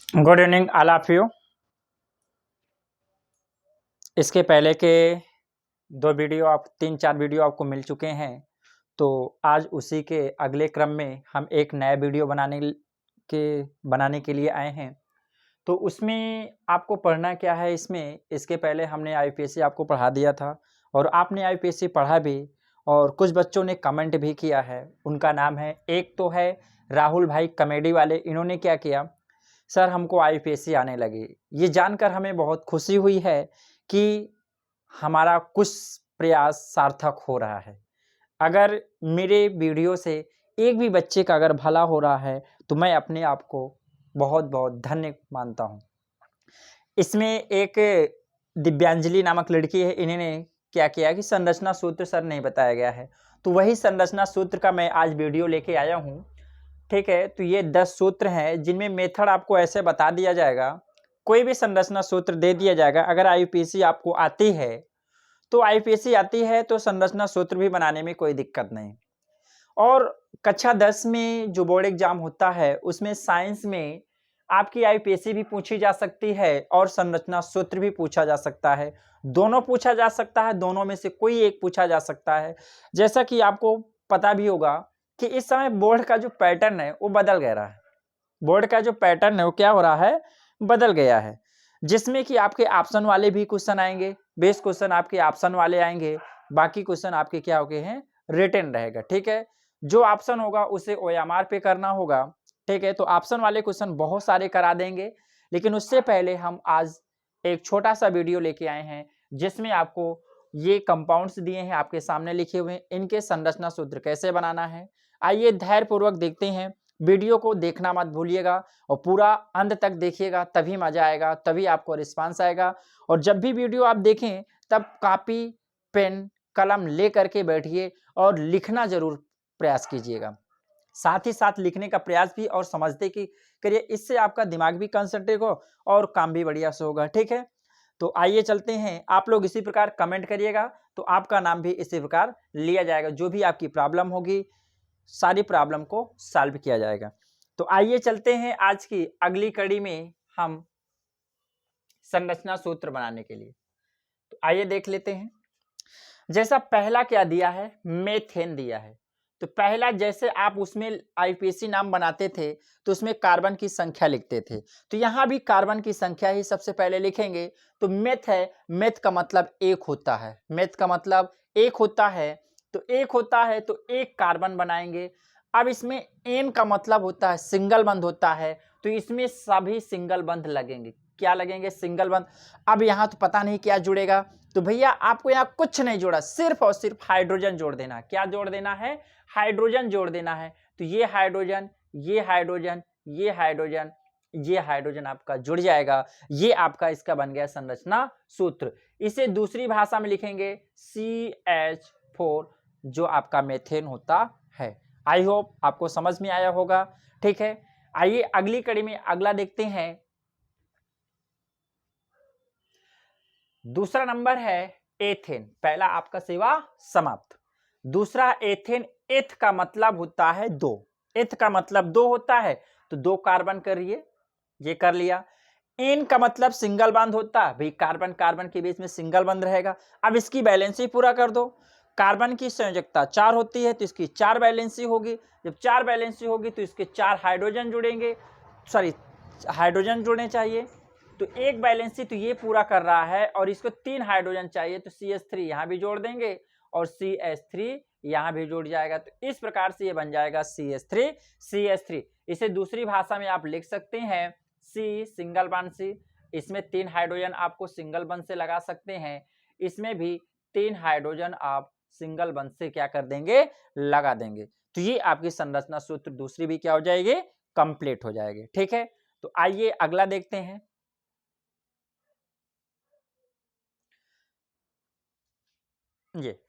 Good evening all of you. इसके पहले के दो वीडियो आप 3-4 वीडियो आपको मिल चुके हैं, तो आज उसी के अगले क्रम में हम एक नया वीडियो बनाने के लिए आए हैं। तो उसमें आपको पढ़ना क्या है, इसके पहले हमने आईपीएससी आपको पढ़ा दिया था और आपने आईपीएससी पढ़ा भी, और कुछ बच्चों ने कमेंट भी किया है। उनका नाम है, एक तो है राहुल भाई कॉमेडी वाले। इन्होंने क्या किया, सर हमको आईपीएससी आने लगी। ये जानकर हमें बहुत खुशी हुई है कि हमारा कुछ प्रयास सार्थक हो रहा है। अगर मेरे वीडियो से एक भी बच्चे का अगर भला हो रहा है तो मैं अपने आप को बहुत बहुत धन्य मानता हूँ। इसमें एक दिव्यांजलि नामक लड़की है, इन्होंने क्या किया कि संरचना सूत्र सर नहीं बताया गया है, तो वही संरचना सूत्र का मैं आज वीडियो लेके आया हूँ। ठीक है, तो ये 10 सूत्र हैं जिनमें मेथड आपको ऐसे बता दिया जाएगा। कोई भी संरचना सूत्र दे दिया जाएगा। अगर आईपीएससी आपको आती है तो संरचना सूत्र भी बनाने में कोई दिक्कत नहीं। और कक्षा 10 में जो बोर्ड एग्जाम होता है उसमें साइंस में आपकी आईपीएससी भी पूछी जा सकती है और संरचना सूत्र भी पूछा जा सकता है। दोनों पूछा जा सकता है, दोनों में से कोई एक पूछा जा सकता है। जैसा कि आपको पता भी होगा कि इस समय बोर्ड का जो पैटर्न है वो बदल गया है। बोर्ड का जो पैटर्न है वो क्या हो रहा है, बदल गया है। जिसमें कि आपके ऑप्शन वाले भी क्वेश्चन आएंगे, बेस क्वेश्चन आपके ऑप्शन वाले आएंगे, बाकी क्वेश्चन आपके क्या हो गए हैं, रिटन रहेगा। ठीक है, जो ऑप्शन होगा उसे ओएमआर पे करना होगा। ठीक है, तो ऑप्शन वाले क्वेश्चन बहुत सारे करा देंगे, लेकिन उससे पहले हम आज एक छोटा सा वीडियो लेके आए हैं जिसमें आपको ये कंपाउंड्स दिए हैं, आपके सामने लिखे हुए हैं, इनके संरचना सूत्र कैसे बनाना है। आइए धैर्यपूर्वक देखते हैं। वीडियो को देखना मत भूलिएगा और पूरा अंत तक देखिएगा, तभी मजा आएगा, तभी आपको रिस्पांस आएगा। और जब भी वीडियो आप देखें तब कॉपी पेन कलम ले करके बैठिए और लिखना जरूर प्रयास कीजिएगा। साथ ही साथ लिखने का प्रयास भी और समझते की करिए, इससे आपका दिमाग भी कंसंट्रेट हो और काम भी बढ़िया से होगा। ठीक है, तो आइए चलते हैं। आप लोग इसी प्रकार कमेंट करिएगा तो आपका नाम भी इसी प्रकार लिया जाएगा। जो भी आपकी प्रॉब्लम होगी सारी प्रॉब्लम को सॉल्व किया जाएगा। तो आइए चलते हैं आज की अगली कड़ी में हम संरचना सूत्र बनाने के लिए। तो आइए देख लेते हैं। जैसा पहला क्या दिया है, मेथेन दिया है। तो पहला जैसे आप उसमें आईपीएससी नाम बनाते थे तो उसमें कार्बन की संख्या लिखते थे, तो यहां भी कार्बन की संख्या ही सबसे पहले लिखेंगे। तो मेथ है, मेथ का मतलब एक होता है, मेथ का मतलब एक होता है, तो एक होता है तो एक कार्बन बनाएंगे। अब इसमें एन का मतलब होता है सिंगल बंध होता है, तो इसमें सभी सिंगल बंध लगेंगे। क्या लगेंगे, सिंगल बंध। अब यहाँ तो पता नहीं क्या जुड़ेगा, तो भैया आपको यहाँ कुछ नहीं जोड़ा, सिर्फ और सिर्फ हाइड्रोजन जोड़ देना। क्या जोड़ देना है, हाइड्रोजन जोड़ देना है। तो ये हाइड्रोजन, ये हाइड्रोजन, ये हाइड्रोजन, ये हाइड्रोजन आपका जुड़ जाएगा। ये आपका इसका बन गया संरचना सूत्र। इसे दूसरी भाषा में लिखेंगे CH4, जो आपका मेथेन होता है। आई होप आपको समझ में आया होगा। ठीक है, आइए अगली कड़ी में अगला देखते हैं। दूसरा नंबर है एथेन। पहला आपका सेवा समाप्त। दूसरा एथेन, एथ का मतलब होता है दो, एथ का मतलब दो होता है, तो दो कार्बन करिए, ये कर लिया। एन का मतलब सिंगल बंध होता है, भाई कार्बन कार्बन के बीच में सिंगल बंध रहेगा। अब इसकी बैलेंसी पूरा कर दो। कार्बन की संयोजकता 4 होती है तो इसकी 4 बैलेंसी होगी। जब 4 बैलेंसी होगी तो इसके 4 हाइड्रोजन जुड़ेंगे, सॉरी हाइड्रोजन जुड़ने चाहिए। तो एक बैलेंसी तो ये पूरा कर रहा है और इसको 3 हाइड्रोजन चाहिए, तो CH3 यहाँ भी जोड़ देंगे और CH3 यहाँ भी जुड़ जाएगा। तो इस प्रकार से ये बन जाएगा CH3। इसे दूसरी भाषा में आप लिख सकते हैं C सिंगल बंध C। इसमें 3 हाइड्रोजन आपको सिंगल बंध से लगा सकते हैं, इसमें भी 3 हाइड्रोजन आप सिंगल बंध से क्या कर देंगे, लगा देंगे। तो ये आपकी संरचना सूत्र दूसरी भी क्या हो जाएगी, कंप्लीट हो जाएगी। ठीक है, तो आइए अगला देखते हैं। ये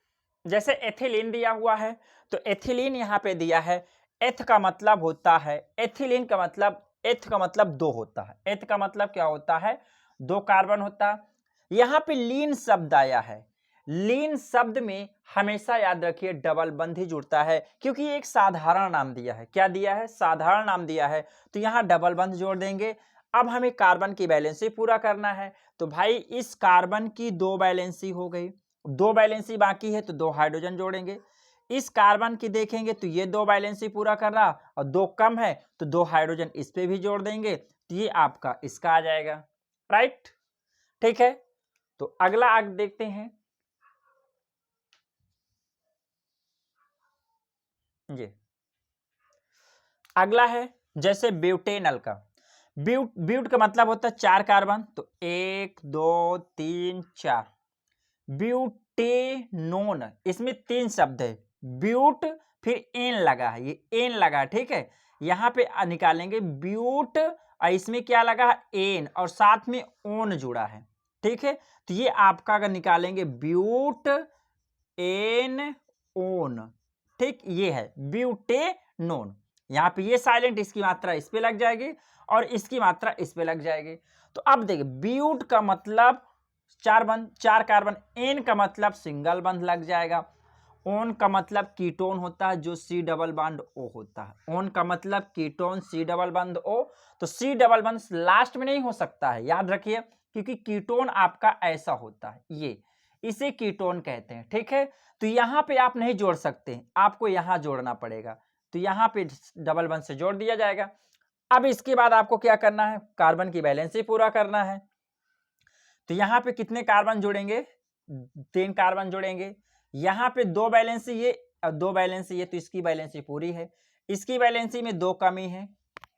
जैसे एथिलीन दिया हुआ है, तो एथिलीन यहाँ पे दिया है। एथ का मतलब होता है, एथिलीन का मतलब, एथ का मतलब दो होता है। एथ का मतलब क्या होता है, दो कार्बन होता है। यहाँ पे लीन शब्द आया है, लीन शब्द में हमेशा याद रखिए डबल बंध ही जुड़ता है, क्योंकि एक साधारण नाम दिया है। क्या दिया है, साधारण नाम दिया है, तो यहाँ डबल बंध जोड़ देंगे। अब हमें कार्बन की वैलेंसी पूरा करना है। तो भाई इस कार्बन की 2 वैलेंसी हो गई, 2 वैलेंसी बाकी है तो 2 हाइड्रोजन जोड़ेंगे। इस कार्बन की देखेंगे तो ये 2 वैलेंसी पूरा कर रहा और 2 कम है तो 2 हाइड्रोजन इस पे भी जोड़ देंगे, तो ये आपका इसका आ जाएगा, राइट। ठीक है, तो अगला आगे देखते हैं। ये अगला है जैसे ब्यूटेनल का। ब्यूट का मतलब होता है 4 कार्बन, तो 1 2 3 4। ब्यूटेनोन, इसमें 3 शब्द है, ब्यूट फिर एन लगा है, ये एन लगा, ठीक है। यहां पे निकालेंगे ब्यूट, इसमें क्या लगा एन और साथ में ओन जुड़ा है, ठीक है। तो ये आपका अगर निकालेंगे ब्यूट एन ओन, ठीक, ये है ब्यूटेनोन। यहाँ पे ये साइलेंट, इसकी मात्रा इस पे लग जाएगी और इसकी मात्रा इस पे लग जाएगी। तो अब देखिए ब्यूट का मतलब 4 बंध, 4 कार्बन, एन का मतलब सिंगल बंध लग जाएगा, ओन का मतलब कीटोन होता है जो सी डबल बॉन्ड ओ होता है, ओन का मतलब ketone C double bond O. तो सी डबल बॉन्ड लास्ट में नहीं हो सकता है, याद रखिए, क्योंकि कीटोन आपका ऐसा होता है, ये इसे कीटोन कहते हैं, ठीक है। तो यहां पे आप नहीं जोड़ सकते, आपको यहां जोड़ना पड़ेगा, तो यहां पे डबल बॉन्ड से जोड़ दिया जाएगा। अब इसके बाद आपको क्या करना है, कार्बन की वैलेंसी पूरा करना है। तो यहां पे कितने कार्बन जोड़ेंगे, 3 कार्बन जोड़ेंगे। यहां पे 2 वैलेंसी ये और 2 वैलेंसी ये, तो इसकी वैलेंसी पूरी है, इसकी वैलेंसी में 2 कमी है,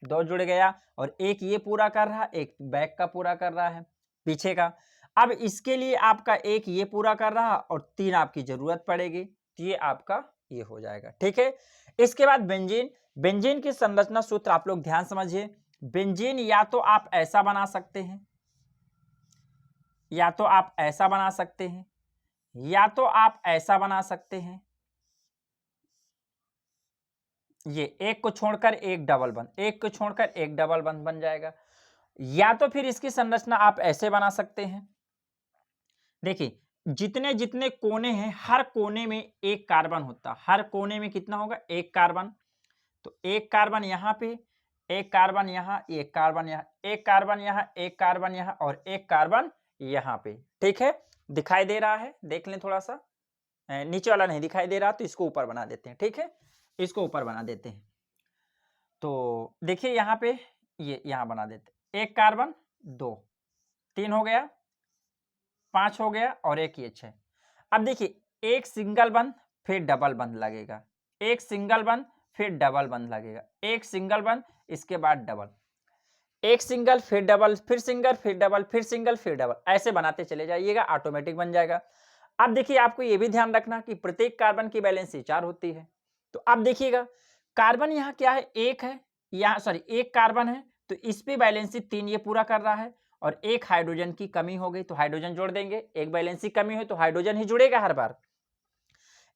2 जुड़ गया और एक ये पूरा कर रहा, एक बैक का पूरा कर रहा है, पीछे का। अब इसके लिए आपका एक ये पूरा कर रहा और 3 आपकी जरूरत पड़ेगी, तो ये आपका ये हो जाएगा, ठीक है। इसके बाद बेंजीन, बेंजीन की संरचना सूत्र आप लोग ध्यान समझिए। बेंजीन या तो आप ऐसा बना सकते हैं, या तो आप ऐसा बना सकते हैं, या तो आप ऐसा बना सकते हैं, ये एक को छोड़कर एक डबल बंध, एक को छोड़कर एक डबल बंध बन जाएगा। या तो फिर इसकी संरचना आप ऐसे बना सकते हैं, देखिए जितने जितने कोने हैं हर कोने में एक कार्बन होता, हर कोने में कितना होगा, एक कार्बन। तो एक कार्बन यहाँ पे, एक कार्बन यहाँ, एक कार्बन यहाँ, एक कार्बन यहाँ, एक कार्बन यहाँ और एक कार्बन यहाँ पे, ठीक है। दिखाई दे रहा है, देख लें थोड़ा सा, नीचे वाला नहीं दिखाई दे रहा तो इसको ऊपर बना देते हैं, ठीक है, इसको ऊपर बना देते हैं। तो देखिए यहाँ पे ये यहाँ बना देते, एक कार्बन 2, 3 हो गया, 5 हो गया और एक ये 6। अब देखिए एक सिंगल बंध फिर डबल बंध लगेगा, एक सिंगल बंध फिर डबल बंध लगेगा, एक सिंगल बंध इसके बाद डबल, एक सिंगल फिर डबल, फिर सिंगल फिर डबल, फिर सिंगल फिर डबल, ऐसे बनाते चले जाइएगा, ऑटोमेटिक बन जाएगा। अब देखिए आपको ये भी ध्यान रखना कि प्रत्येक कार्बन की वैलेंसी 4 होती है। तो अब देखिएगा कार्बन यहाँ क्या है, एक है, यहाँ सॉरी एक कार्बन है, तो इस पे वैलेंसी 3 ये पूरा कर रहा है और एक हाइड्रोजन की कमी हो गई तो हाइड्रोजन जोड़ देंगे, एक वैलेंसी कमी हो तो हाइड्रोजन ही जुड़ेगा हर बार।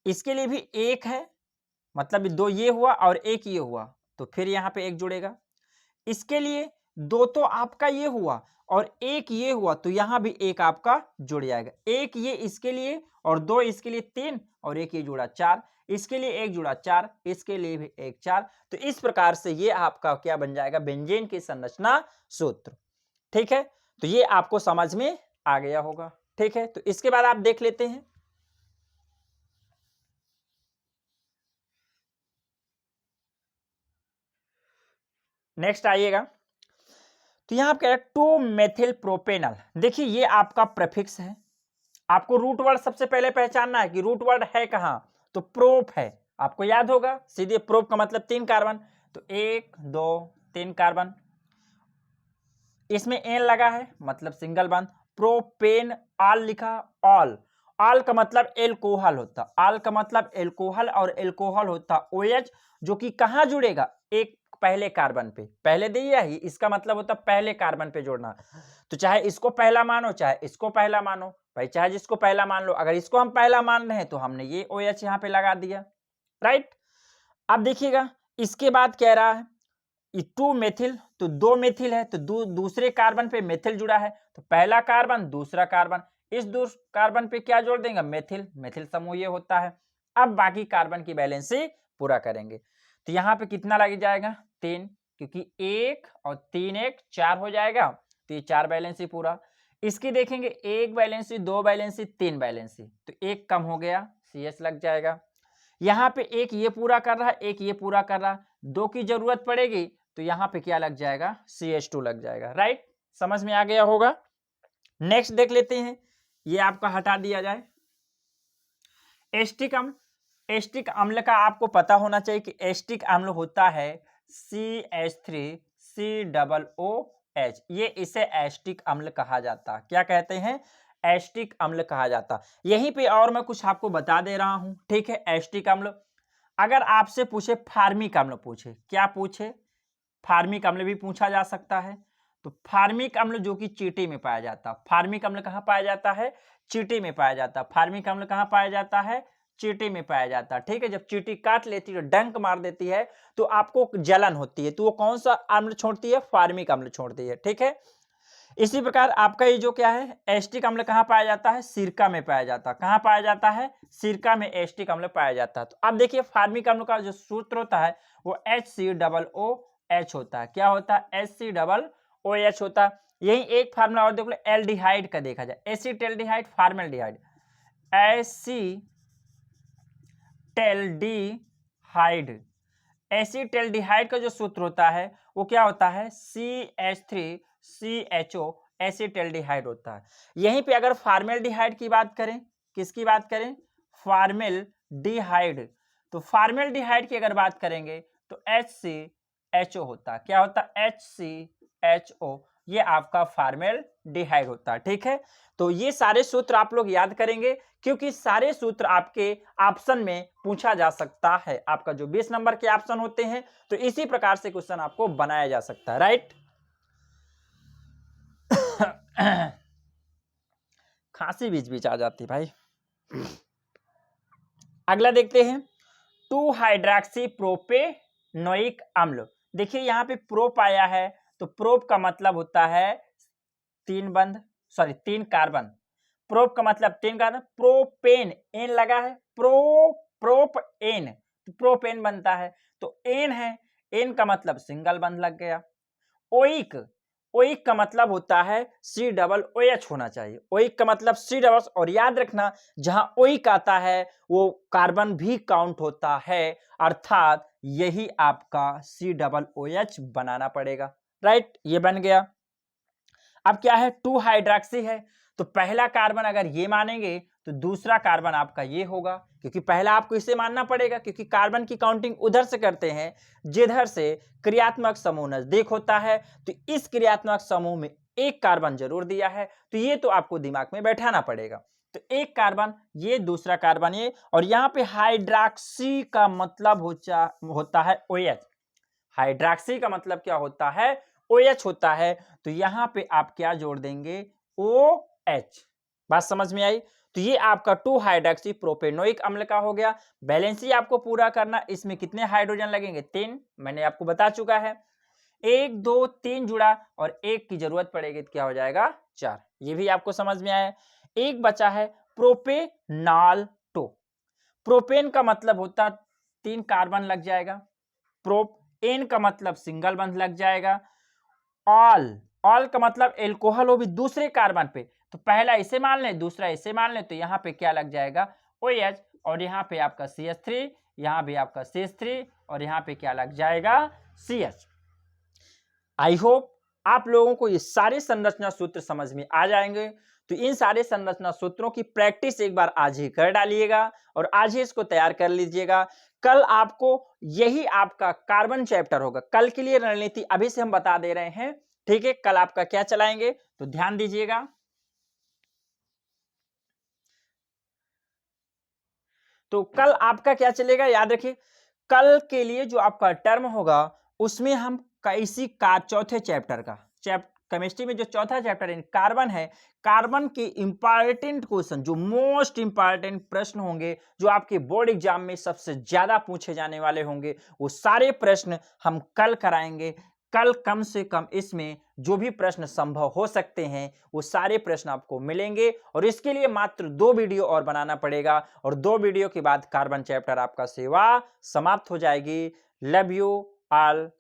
इसके लिए भी एक है, मतलब 2 ये हुआ और एक ये हुआ, तो फिर यहाँ पे एक जुड़ेगा। इसके लिए 2 तो आपका ये हुआ और एक ये हुआ, तो यहां भी एक आपका जुड़ जाएगा, एक ये इसके लिए और 2 इसके लिए, 3 और एक ये जुड़ा 4, इसके लिए एक जुड़ा 4, इसके लिए भी एक 4। तो इस प्रकार से ये आपका क्या बन जाएगा, बेंजीन की संरचना सूत्र, ठीक है। तो ये आपको समझ में आ गया होगा, ठीक है। तो इसके बाद आप देख लेते हैं, नेक्स्ट आइएगा। तो यहां आप कह रहे हैं 2 मेथिल प्रोपेनल, देखिए ये आपका प्रेफिक्स है, आपको रूट वर्ड सबसे पहले पहचानना है कि रूट वर्ड है कहां, तो प्रोप है, आपको याद होगा सीधे, प्रोप का मतलब 3 कार्बन, तो 1 2 3 कार्बन, इसमें एन लगा है मतलब सिंगल बॉन्ड, प्रोपेन, आल लिखा, ऑल, आल का मतलब एल्कोहल होता, आल का मतलब एल्कोहल और एल्कोहल होता OH, जो कि कहां जुड़ेगा, एक पहले कार्बन पे, पहले दिया ही, इसका मतलब होता पहले कार्बन पे जोड़ना। तो चाहे इसको पहला मानो चाहे इसको पहला मानो, भाई चाहे जिसको पहला मान लो, अगर इसको हम पहला मान रहे हैं तो हमने ये OH यहाँ पे लगा दिया, राइट। अब देखिएगा इसके बाद कह रहा है 2 मेथिल, तो 2 मेथिल है तो दूसरे कार्बन पे मेथिल जुड़ा है, तो पहला कार्बन दूसरा कार्बन, इस कार्बन पे क्या जोड़ देंगे, मेथिल, मेथिल समूह ये होता है। अब बाकी कार्बन की वैलेंसी पूरा करेंगे, तो यहाँ पे कितना लग जाएगा, 3, क्योंकि 1 और 3 1 4 हो जाएगा, तो ये 4 बैलेंसी पूरा। इसकी देखेंगे 1 बैलेंसी, 2 बैलेंसी, 3 बैलेंसी, तो 1 कम हो गया, CH लग जाएगा। यहाँ पे एक ये पूरा कर रहा है, एक ये पूरा कर रहा है, 2 की जरूरत पड़ेगी तो यहाँ पे क्या लग जाएगा, CH2 लग जाएगा। राइट, समझ में आ गया होगा। नेक्स्ट देख लेते हैं, ये आपका हटा दिया जाए। एस्टिक अम्ल, एस्टिक अम्ल का आपको पता होना चाहिए कि एस्टिक अम्ल होता है CH3COOH, ये इसे एस्टिक अम्ल कहा जाता। क्या कहते हैं, एस्टिक अम्ल कहा जाता। यहीं पे और मैं कुछ आपको बता दे रहा हूं, ठीक है। एस्टिक अम्ल, अगर आपसे पूछे फार्मिक अम्ल, पूछे क्या पूछे, फार्मिक अम्ल भी पूछा जा सकता है। तो फार्मिक अम्ल जो कि चींटी में पाया जाता, फार्मिक अम्ल कहाँ पाया जाता है, चींटी में पाया जाता। फार्मिक अम्ल कहाँ पाया जाता है, चींटी में पाया जाता। ठीक है, जब चींटी काट लेती है, डंक मार देती है, तो आपको जलन होती है, तो वो कौन सा अम्ल छोड़ती है, फार्मिक अम्ल छोड़ती है। ठीक है, इसी प्रकार आपका ये जो क्या है, एस्टिक अम्ल कहाँ पाया जाता है, सिरका में पाया जाता। कहाँ पाया जाता है, सिरका में एस्टिक अम्ल पाया जाता है। तो अब देखिए फार्मिक अम्ल का जो सूत्र होता है वो HCOOH होता है। क्या होता है, HCOOH होता है। यही एक फार्मूला और देख लो, एल्डिहाइड का देखा जाए, एसिटेल्डिहाइड, फार्मेल्डिहाइड। एसिटेल्डिहाइड, एसिटेल्डिहाइड का जो सूत्र होता है वो क्या होता है, CH3CHO, एसिटेल्डिहाइड होता है। यहीं पे अगर फार्मेल्डिहाइड की बात करें, किसकी बात करें, फार्मेल्डिहाइड, तो फार्मेल्डिहाइड की अगर बात करेंगे तो HCHO होता है। क्या होता है, HCHO, ये आपका फार्मेल्डिहाइड होता है। ठीक है, तो ये सारे सूत्र आप लोग याद करेंगे, क्योंकि सारे सूत्र आपके ऑप्शन में पूछा जा सकता है। आपका जो 20 नंबर के ऑप्शन होते हैं, तो इसी प्रकार से क्वेश्चन आपको बनाया जा सकता है। राइट, खांसी बीच बीच आ जाती भाई। अगला देखते हैं, 2 हाइड्रॉक्सी प्रोपेनोइक अम्ल। देखिए यहाँ पे प्रोप आया है, तो प्रोप का मतलब होता है 3 कार्बन। प्रोप का मतलब 3 कार्बन, प्रोपेन, एन लगा है, प्रोपेन, तो प्रोपेन बनता है, तो एन है, एन का मतलब सिंगल बंध लग गया। ओइक, ओइक का मतलब होता है COOH होना चाहिए। ओइक का मतलब COOH, और याद रखना जहां ओइक आता है वो कार्बन भी काउंट होता है, अर्थात यही आपका COOH बनाना पड़ेगा। राइट, ये बन गया। अब क्या है, 2 हाइड्रॉक्सी है, तो पहला कार्बन अगर ये मानेंगे तो दूसरा कार्बन आपका ये होगा, क्योंकि पहला आपको इसे मानना पड़ेगा, क्योंकि कार्बन की काउंटिंग उधर से करते हैं जिधर से क्रियात्मक समूह नजदीक होता है। तो इस क्रियात्मक समूह में एक कार्बन जरूर दिया है, तो ये तो आपको दिमाग में बैठाना पड़ेगा। तो एक कार्बन ये, दूसरा कार्बन ये, और यहाँ पे हाइड्रॉक्सी का मतलब होता है OH। हाइड्रॉक्सी का मतलब क्या होता है, OH होता है। तो यहाँ पे आप क्या जोड़ देंगे, OH। बात समझ में आई। तो ये आपका 2 हाइड्रॉक्सी प्रोपेनोइक अम्ल का हो गया। बैलेंसी आपको पूरा करना, इसमें कितने हाइड्रोजन लगेंगे, 3, मैंने आपको बता चुका है। 1 2 3 जुड़ा और 1 की जरूरत पड़ेगी तो क्या हो जाएगा, 4। ये भी आपको समझ में आया। एक बचा है प्रोपेनाल्टो। प्रोपेन का मतलब होता 3 कार्बन लग जाएगा, प्रोप, एन का मतलब सिंगल बंध लग जाएगा, ऑल, ऑल का मतलब एल्कोहल हो भी दूसरे कार्बन पे, तो पहला इसे मान लें, दूसरा इसे मान लें, तो यहाँ पे क्या लग जाएगा, OH, और यहाँ पे आपका CH3, यहाँ भी आपका CH3, और यहाँ पे क्या लग जाएगा, CH। आई होप आप लोगों को ये सारे संरचना सूत्र समझ में आ जाएंगे। तो इन सारे संरचना सूत्रों की प्रैक्टिस एक बार आज ही कर डालिएगा और आज ही इसको तैयार कर लीजिएगा। कल आपको यही आपका कार्बन चैप्टर होगा। कल के लिए रणनीति अभी से हम बता दे रहे हैं, ठीक है। कल आपका क्या चलाएंगे तो ध्यान दीजिएगा। तो कल आपका क्या चलेगा, याद रखिए, कल के लिए जो आपका टर्म होगा उसमें हम इसी का चौथे चैप्टर का केमिस्ट्री में जो चौथा चैप्टर है कार्बन है, कार्बन के इंपॉर्टेंट क्वेश्चन, जो मोस्ट इंपॉर्टेंट प्रश्न होंगे, जो आपके बोर्ड एग्जाम में सबसे ज्यादा पूछे जाने वाले होंगे, वो सारे प्रश्न हम कल कराएंगे। कल कम से कम इसमें जो भी प्रश्न संभव हो सकते हैं वो सारे प्रश्न आपको मिलेंगे, और इसके लिए मात्र 2 वीडियो और बनाना पड़ेगा, और 2 वीडियो के बाद कार्बन चैप्टर आपका सेवा समाप्त हो जाएगी। Love you all.